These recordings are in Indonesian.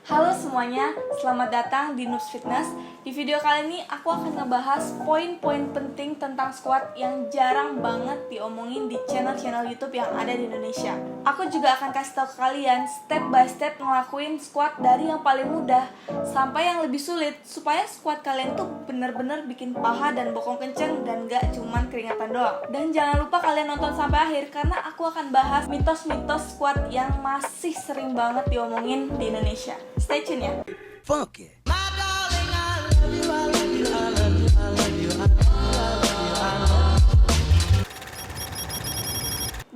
Halo semuanya, selamat datang di Noobs Fitness. Di video kali ini aku akan ngebahas poin-poin penting tentang squat yang jarang banget diomongin di channel-channel YouTube yang ada di Indonesia. Aku juga akan kasih tahu ke kalian step by step ngelakuin squat dari yang paling mudah sampai yang lebih sulit, supaya squat kalian tuh bener-bener bikin paha dan bokong kenceng dan gak cuman keringatan doang. Dan jangan lupa kalian nonton sampai akhir, karena aku akan bahas mitos-mitos squat yang masih sering banget diomongin di Indonesia. Stay tune ya. Funky.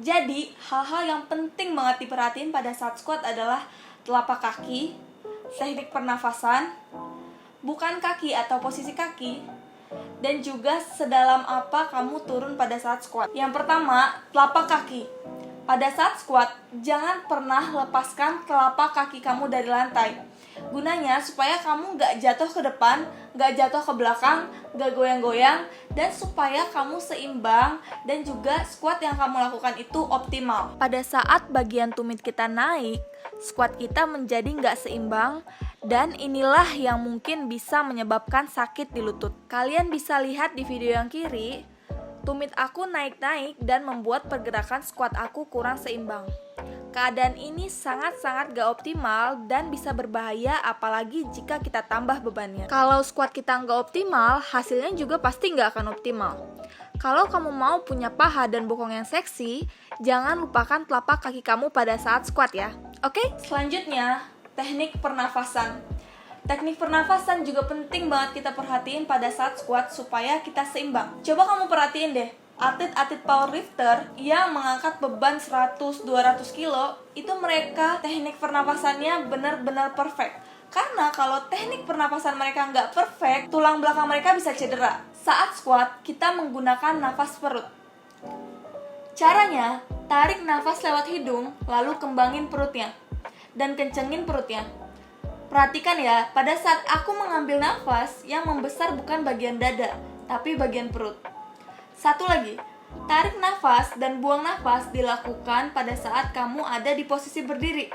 Jadi, hal-hal yang penting banget diperhatiin pada saat squat adalah telapak kaki, teknik pernafasan, bukan kaki atau posisi kaki, dan juga sedalam apa kamu turun pada saat squat. Yang pertama, telapak kaki. Pada saat squat, jangan pernah lepaskan telapak kaki kamu dari lantai. Gunanya supaya kamu gak jatuh ke depan, gak jatuh ke belakang, gak goyang-goyang, dan supaya kamu seimbang dan juga squat yang kamu lakukan itu optimal. Pada saat bagian tumit kita naik, squat kita menjadi gak seimbang, dan inilah yang mungkin bisa menyebabkan sakit di lutut. Kalian bisa lihat di video yang kiri, tumit aku naik-naik dan membuat pergerakan squat aku kurang seimbang. Keadaan ini sangat-sangat gak optimal dan bisa berbahaya, apalagi jika kita tambah bebannya. Kalau squat kita gak optimal, hasilnya juga pasti gak akan optimal. Kalau kamu mau punya paha dan bokong yang seksi, jangan lupakan telapak kaki kamu pada saat squat ya. Oke? Selanjutnya, teknik pernafasan. Teknik pernafasan juga penting banget kita perhatiin pada saat squat supaya kita seimbang. Coba kamu perhatiin deh, atlet-atlet powerlifter yang mengangkat beban 100-200 kilo, itu mereka teknik pernapasannya benar-benar perfect. Karena kalau teknik pernapasan mereka nggak perfect, tulang belakang mereka bisa cedera. Saat squat, kita menggunakan nafas perut. Caranya, tarik nafas lewat hidung, lalu kembangin perutnya, dan kencengin perutnya. Perhatikan ya, pada saat aku mengambil nafas, yang membesar bukan bagian dada, tapi bagian perut. Satu lagi, tarik nafas dan buang nafas dilakukan pada saat kamu ada di posisi berdiri.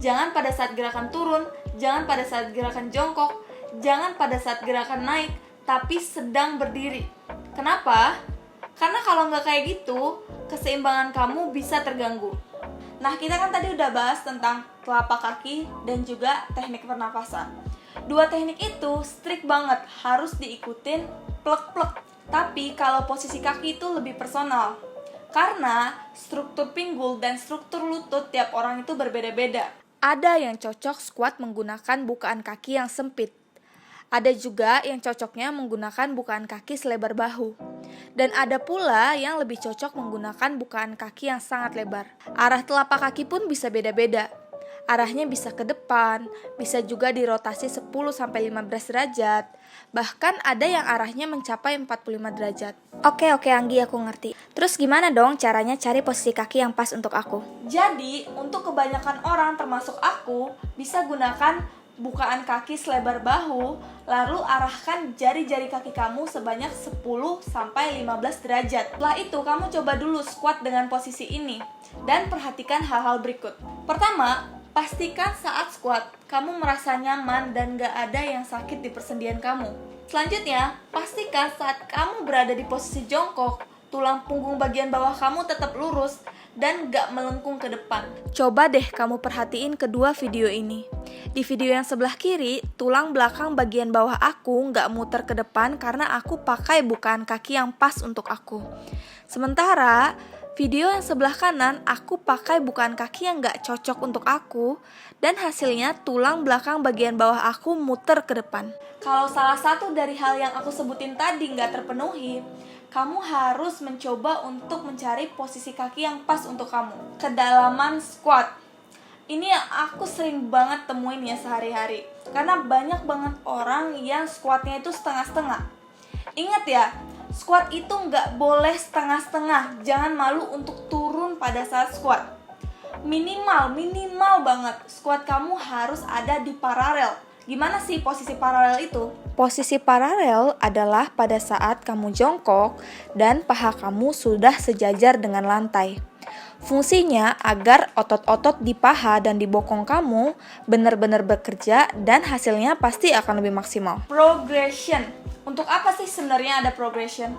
Jangan pada saat gerakan turun, jangan pada saat gerakan jongkok, jangan pada saat gerakan naik, tapi sedang berdiri. Kenapa? Karena kalau nggak kayak gitu, keseimbangan kamu bisa terganggu. Nah, kita kan tadi udah bahas tentang telapak kaki dan juga teknik pernafasan. Dua teknik itu strict banget, harus diikutin plek-plek. Tapi kalau posisi kaki itu lebih personal, karena struktur pinggul dan struktur lutut tiap orang itu berbeda-beda. Ada yang cocok squat menggunakan bukaan kaki yang sempit. Ada juga yang cocoknya menggunakan bukaan kaki selebar bahu. Dan ada pula yang lebih cocok menggunakan bukaan kaki yang sangat lebar. Arah telapak kaki pun bisa beda-beda. Arahnya bisa ke depan, bisa juga dirotasi 10-15 derajat. Bahkan ada yang arahnya mencapai 45 derajat. Oke Anggi, aku ngerti. Terus gimana dong caranya cari posisi kaki yang pas untuk aku? Jadi, untuk kebanyakan orang termasuk aku, bisa gunakan bukaan kaki selebar bahu, lalu arahkan jari-jari kaki kamu sebanyak 10-15 derajat. Setelah itu, kamu coba dulu squat dengan posisi ini, dan perhatikan hal-hal berikut. Pertama, pastikan saat squat, kamu merasa nyaman dan gak ada yang sakit di persendian kamu. Selanjutnya, pastikan saat kamu berada di posisi jongkok, tulang punggung bagian bawah kamu tetap lurus dan gak melengkung ke depan. Coba deh kamu perhatiin kedua video ini. Di video yang sebelah kiri, tulang belakang bagian bawah aku gak muter ke depan karena aku pakai bukaan kaki yang pas untuk aku. Sementara, video yang sebelah kanan, aku pakai bukaan kaki yang gak cocok untuk aku, dan hasilnya tulang belakang bagian bawah aku muter ke depan. Kalau salah satu dari hal yang aku sebutin tadi gak terpenuhi, kamu harus mencoba untuk mencari posisi kaki yang pas untuk kamu. Kedalaman squat. Ini yang aku sering banget temuin ya sehari-hari. Karena banyak banget orang yang squatnya itu setengah-setengah. Ingat ya, squat itu nggak boleh setengah-setengah. Jangan malu untuk turun pada saat squat. Minimal banget squat kamu harus ada di paralel. Gimana sih posisi paralel itu? Posisi paralel adalah pada saat kamu jongkok dan paha kamu sudah sejajar dengan lantai. Fungsinya agar otot-otot di paha dan di bokong kamu benar-benar bekerja dan hasilnya pasti akan lebih maksimal. Progression. Untuk apa sih sebenarnya ada progression?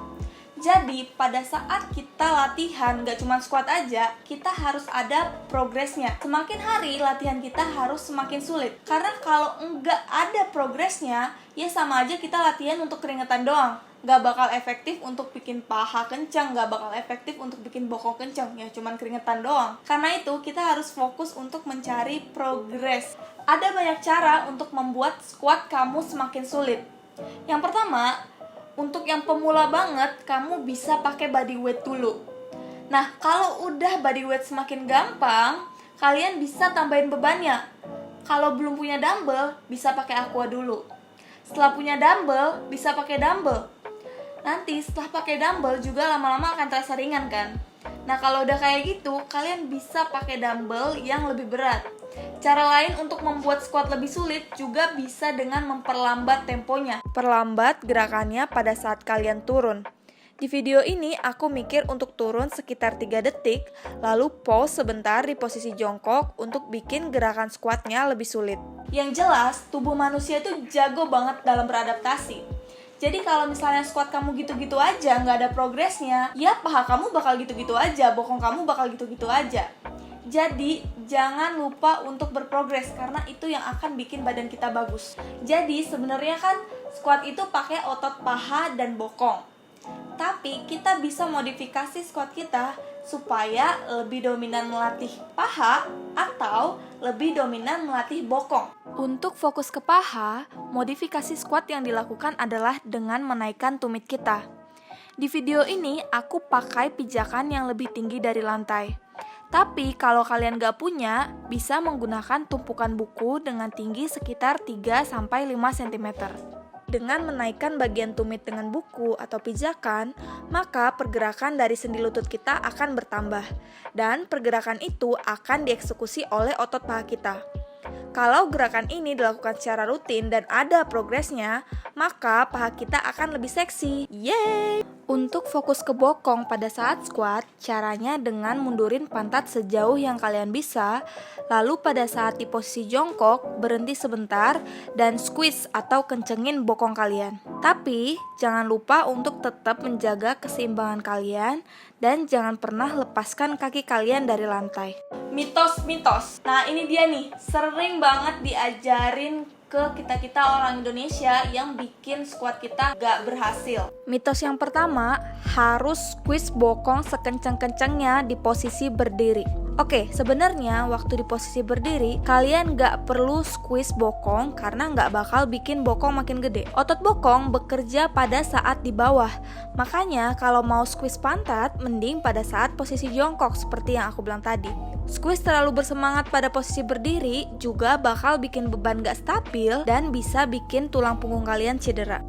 Jadi pada saat kita latihan gak cuma squat aja, kita harus ada progresnya. Semakin hari latihan kita harus semakin sulit. Karena kalau nggak ada progresnya, ya sama aja kita latihan untuk keringetan doang. Gak bakal efektif untuk bikin paha kencang, gak bakal efektif untuk bikin bokong kencang, ya cuman keringetan doang. Karena itu kita harus fokus untuk mencari progres. Ada banyak cara untuk membuat squat kamu semakin sulit. Yang pertama, untuk yang pemula banget, kamu bisa pakai body weight dulu. Nah, kalau udah body weight semakin gampang, kalian bisa tambahin bebannya. Kalau belum punya dumbbell, bisa pakai aqua dulu. Setelah punya dumbbell, bisa pakai dumbbell. Nanti setelah pakai dumbbell juga lama-lama akan terasa ringan kan? Nah, kalau udah kayak gitu, kalian bisa pakai dumbbell yang lebih berat. Cara lain untuk membuat squat lebih sulit juga bisa dengan memperlambat temponya. Perlambat gerakannya pada saat kalian turun. Di video ini aku mikir untuk turun sekitar 3 detik, lalu pause sebentar di posisi jongkok untuk bikin gerakan squatnya lebih sulit. Yang jelas, tubuh manusia itu jago banget dalam beradaptasi. Jadi kalau misalnya squat kamu gitu-gitu aja, nggak ada progresnya, ya paha kamu bakal gitu-gitu aja, bokong kamu bakal gitu-gitu aja. Jadi, jangan lupa untuk berprogres karena itu yang akan bikin badan kita bagus. Jadi, sebenarnya kan squat itu pakai otot paha dan bokong. Tapi, kita bisa modifikasi squat kita supaya lebih dominan melatih paha atau lebih dominan melatih bokong. Untuk fokus ke paha, modifikasi squat yang dilakukan adalah dengan menaikkan tumit kita. Di video ini, aku pakai pijakan yang lebih tinggi dari lantai. Tapi kalau kalian gak punya, bisa menggunakan tumpukan buku dengan tinggi sekitar 3-5 cm. Dengan menaikkan bagian tumit dengan buku atau pijakan, maka pergerakan dari sendi lutut kita akan bertambah. Dan pergerakan itu akan dieksekusi oleh otot paha kita. Kalau gerakan ini dilakukan secara rutin dan ada progresnya, maka paha kita akan lebih seksi. Yeay! Untuk fokus ke bokong pada saat squat, caranya dengan mundurin pantat sejauh yang kalian bisa, lalu pada saat di posisi jongkok, berhenti sebentar dan squeeze atau kencengin bokong kalian. Tapi, jangan lupa untuk tetap menjaga keseimbangan kalian dan jangan pernah lepaskan kaki kalian dari lantai. Mitos-mitos. Nah, ini dia nih, sering banget diajarin ke kita-kita orang Indonesia yang bikin squat kita gak berhasil. Mitos yang pertama, harus squeeze bokong sekencang-kencangnya di posisi berdiri. Oke, sebenarnya waktu di posisi berdiri, kalian gak perlu squeeze bokong karena gak bakal bikin bokong makin gede. Otot bokong bekerja pada saat di bawah. Makanya kalau mau squeeze pantat, mending pada saat posisi jongkok seperti yang aku bilang tadi. Squeeze terlalu bersemangat pada posisi berdiri juga bakal bikin beban gak stabil dan bisa bikin tulang punggung kalian cedera.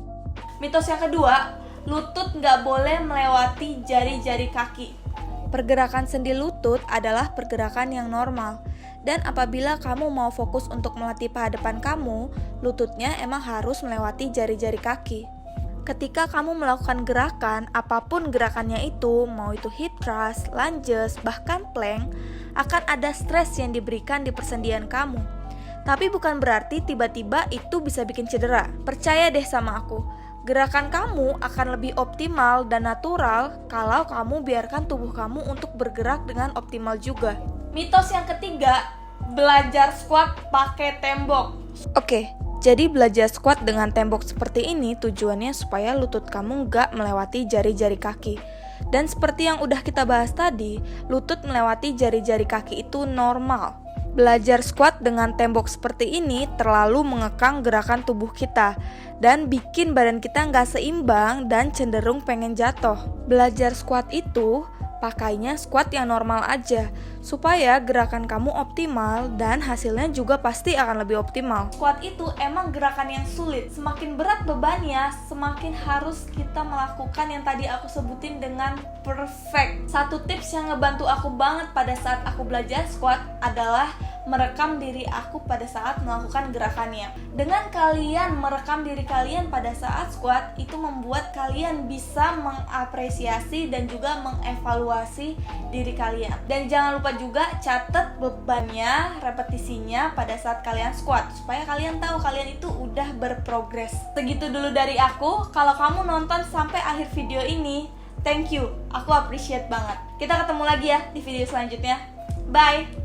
Mitos yang kedua, lutut gak boleh melewati jari-jari kaki. Pergerakan sendi lutut adalah pergerakan yang normal. Dan apabila kamu mau fokus untuk melatih paha depan kamu, lututnya emang harus melewati jari-jari kaki. Ketika kamu melakukan gerakan, apapun gerakannya itu, mau itu hip thrust, lunges, bahkan plank, akan ada stres yang diberikan di persendian kamu. Tapi bukan berarti tiba-tiba itu bisa bikin cedera. Percaya deh sama aku, gerakan kamu akan lebih optimal dan natural kalau kamu biarkan tubuh kamu untuk bergerak dengan optimal juga. Mitos yang ketiga, belajar squat pakai tembok. Oke. Jadi belajar squat dengan tembok seperti ini tujuannya supaya lutut kamu gak melewati jari-jari kaki. Dan seperti yang udah kita bahas tadi, lutut melewati jari-jari kaki itu normal. Belajar squat dengan tembok seperti ini terlalu mengekang gerakan tubuh kita dan bikin badan kita gak seimbang dan cenderung pengen jatuh. Belajar squat itu pakainya squat yang normal aja, supaya gerakan kamu optimal dan hasilnya juga pasti akan lebih optimal. Squat itu emang gerakan yang sulit. Semakin berat bebannya, semakin harus kita melakukan yang tadi aku sebutin dengan perfect. Satu tips yang ngebantu aku banget pada saat aku belajar squat adalah merekam diri aku pada saat melakukan gerakannya. Dengan kalian merekam diri kalian pada saat squat, itu membuat kalian bisa mengapresiasi dan juga mengevaluasi mengevaluasi diri kalian. Dan jangan lupa juga catat bebannya, repetisinya pada saat kalian squat, supaya kalian tahu kalian itu udah berprogres. Segitu dulu dari aku. Kalau kamu nonton sampai akhir video ini, thank you, aku appreciate banget. Kita ketemu lagi ya di video selanjutnya. Bye.